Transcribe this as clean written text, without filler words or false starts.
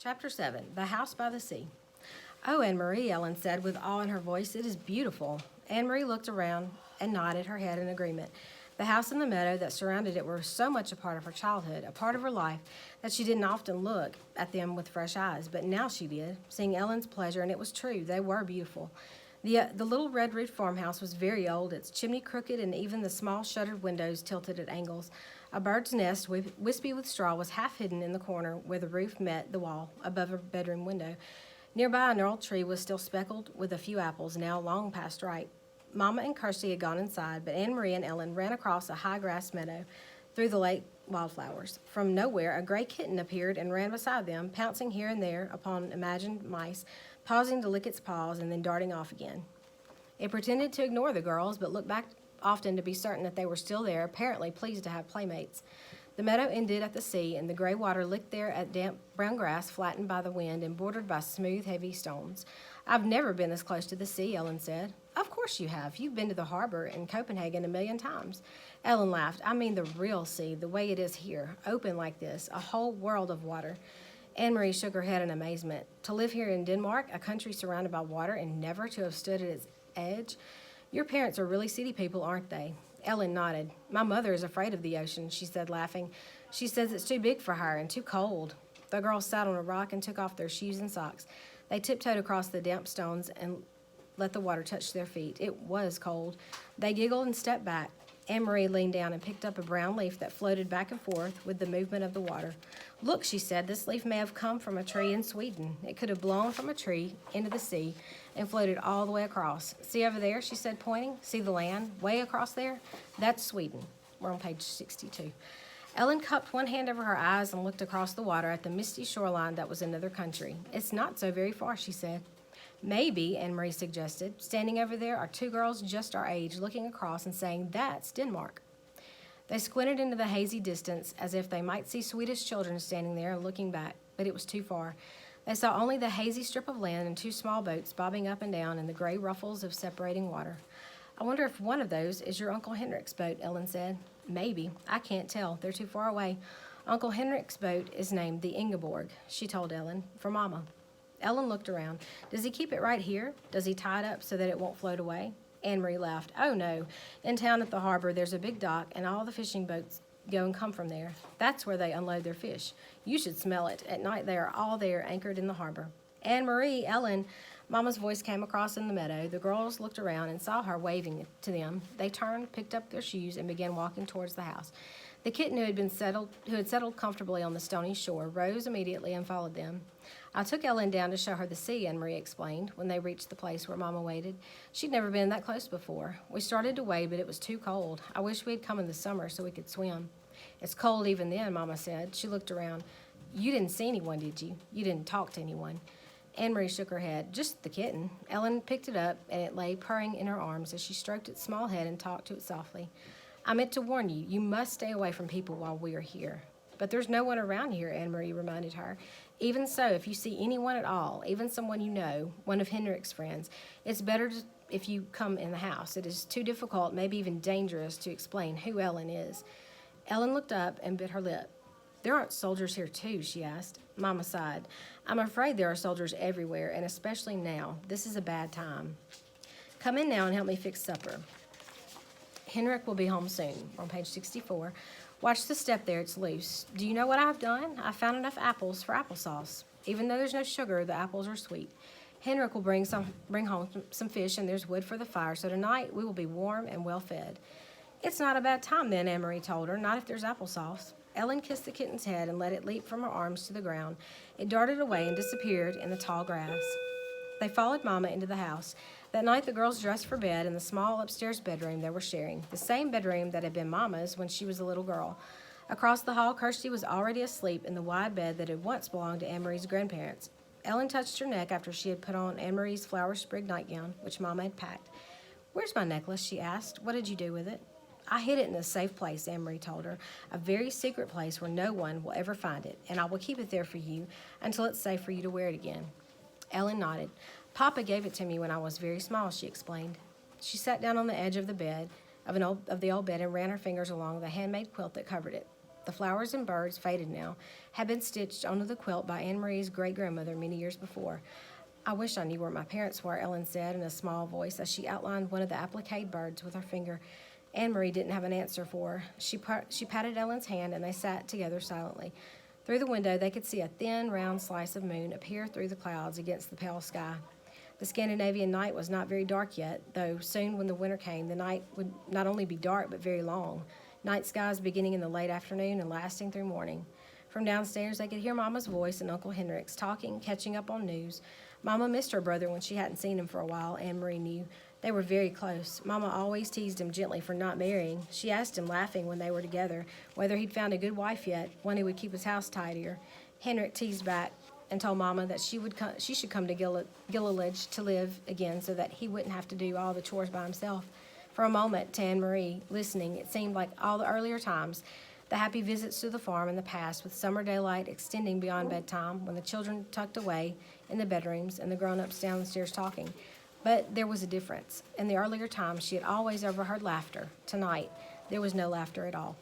Chapter 7 The House by the Sea. "Oh, Anne-Marie," Ellen said with awe in her voice, "it is beautiful." Anne-Marie looked around and nodded her head in agreement. The house and the meadow that surrounded it were so much a part of her childhood, a part of her life, that she didn't often look at them with fresh eyes. But now she did, seeing Ellen's pleasure, and it was true. They were beautiful. The little red-roofed farmhouse was very old, its chimney crooked, and even the small shuttered windows tilted at angles. A bird's nest, wispy with straw, was half hidden in the corner where the roof met the wall above a bedroom window. Nearby, a gnarled tree was still speckled with a few apples, now long past ripe. Mama and Kirsty had gone inside, but Anne-Marie and Ellen ran across a high grass meadow through the late wildflowers. From nowhere, a gray kitten appeared and ran beside them, pouncing here and there upon imagined mice, pausing to lick its paws and then darting off again. It pretended to ignore the girls, but looked back often to be certain that they were still there, apparently pleased to have playmates. The meadow ended at the sea, and the gray water licked there at damp brown grass flattened by the wind and bordered by smooth, heavy stones. "I've never been this close to the sea," Ellen said. "Of course you have. You've been to the harbor in Copenhagen a million times." Ellen laughed. "I mean the real sea, the way it is here, open like this, a whole world of water." Anne-Marie shook her head in amazement. To live here in Denmark, a country surrounded by water, and never to have stood at its edge. "Your parents are really city people, aren't they?" Ellen nodded. "My mother is afraid of the ocean," she said, laughing. "She says it's too big for her and too cold." The girls sat on a rock and took off their shoes and socks. They tiptoed across the damp stones and let the water touch their feet. It was cold. They giggled and stepped back. Anne-Marie leaned down and picked up a brown leaf that floated back and forth with the movement of the water. "Look," she said, "this leaf may have come from a tree in Sweden. It could have blown from a tree into the sea and floated all the way across. See over there," she said, pointing. "See the land way across there? That's Sweden." We're on page 62. Ellen cupped one hand over her eyes and looked across the water at the misty shoreline that was another country. "It's not so very far," she said. "Maybe," Anne-Marie suggested. "Standing over there are two girls just our age, looking across and saying, 'That's Denmark.'" They squinted into the hazy distance as if they might see Swedish children standing there and looking back, but it was too far. They saw only the hazy strip of land and two small boats bobbing up and down in the gray ruffles of separating water. "I wonder if one of those is your Uncle Henrik's boat," Ellen said. "Maybe. I can't tell. They're too far away. Uncle Henrik's boat is named the Ingeborg," she told Ellen, "for Mama." Ellen looked around. "Does he keep it right here? Does he tie it up so that it won't float away?" Anne-Marie laughed. "Oh, no. In town at the harbor, there's a big dock, and all the fishing boats go and come from there. That's where they unload their fish. You should smell it. At night, they are all there, anchored in the harbor." "Anne-Marie, Ellen," Mama's voice came across in the meadow. The girls looked around and saw her waving to them. They turned, picked up their shoes, and began walking towards the house. The kitten, who had settled comfortably on the stony shore, rose immediately and followed them. "I took Ellen down to show her the sea," Anne-Marie explained, when they reached the place where Mama waited. "She'd never been that close before. We started to wade, but it was too cold. I wish we had come in the summer so we could swim." "It's cold even then," Mama said. She looked around. "You didn't see anyone, did you? You didn't talk to anyone?" Anne-Marie shook her head. "Just the kitten." Ellen picked it up, and it lay purring in her arms as she stroked its small head and talked to it softly. "I meant to warn you. You must stay away from people while we are here." "But there's no one around here," Anne-Marie reminded her. "Even so, if you see anyone at all, even someone you know, one of Henrik's friends, it's better if you come in the house. It is too difficult, maybe even dangerous, to explain who Ellen is." Ellen looked up and bit her lip. "There aren't soldiers here, too?" she asked. Mama sighed. "I'm afraid there are soldiers everywhere, and especially now. This is a bad time. Come in now and help me fix supper. Henrik will be home soon." We're on page 64. "Watch the step there, it's loose. Do you know what I've done? I found enough apples for applesauce. Even though there's no sugar, the apples are sweet. Henrik will bring home some fish, and there's wood for the fire, so tonight we will be warm and well fed." "It's not a bad time then," Anne-Marie told her, "not if there's applesauce." Ellen kissed the kitten's head and let it leap from her arms to the ground. It darted away and disappeared in the tall grass. They followed Mama into the house. That night the girls dressed for bed in the small upstairs bedroom they were sharing, the same bedroom that had been Mama's when she was a little girl. Across the hall, Kirsty was already asleep in the wide bed that had once belonged to Anne-Marie's grandparents. Ellen touched her neck after she had put on Anne-Marie's flower-sprigged nightgown, which Mama had packed. "Where's my necklace?" she asked. "What did you do with it?" "I hid it in a safe place," Anne-Marie told her, "a very secret place where no one will ever find it, and I will keep it there for you until it's safe for you to wear it again." Ellen nodded. "Papa gave it to me when I was very small," she explained. She sat down on the edge of the old bed and ran her fingers along the handmade quilt that covered it. The flowers and birds, faded now, had been stitched onto the quilt by Anne Marie's great-grandmother many years before. I wish I knew where my parents were, Ellen said in a small voice as she outlined one of the applique birds with her finger. Anne Marie didn't have an answer for her. She patted Ellen's hand, and they sat together silently. Through the window, they could see a thin, round slice of moon appear through the clouds against the pale sky. The Scandinavian night was not very dark yet, though soon when the winter came, the night would not only be dark but very long, night skies beginning in the late afternoon and lasting through morning. From downstairs, they could hear Mama's voice and Uncle Henrik's talking, catching up on news. Mama missed her brother when she hadn't seen him for a while, Anne Marie knew. They were very close. Mama always teased him gently for not marrying. She asked him, laughing when they were together, whether he'd found a good wife yet, one who would keep his house tidier. Henrik teased back and told Mama that she should come to Gilliledge to live again so that he wouldn't have to do all the chores by himself. For a moment, to Anne Marie, listening, it seemed like all the earlier times, the happy visits to the farm in the past, with summer daylight extending beyond bedtime, when the children tucked away in the bedrooms and the grown-ups downstairs talking. But there was a difference. In the earlier times, she had always overheard laughter. Tonight, there was no laughter at all.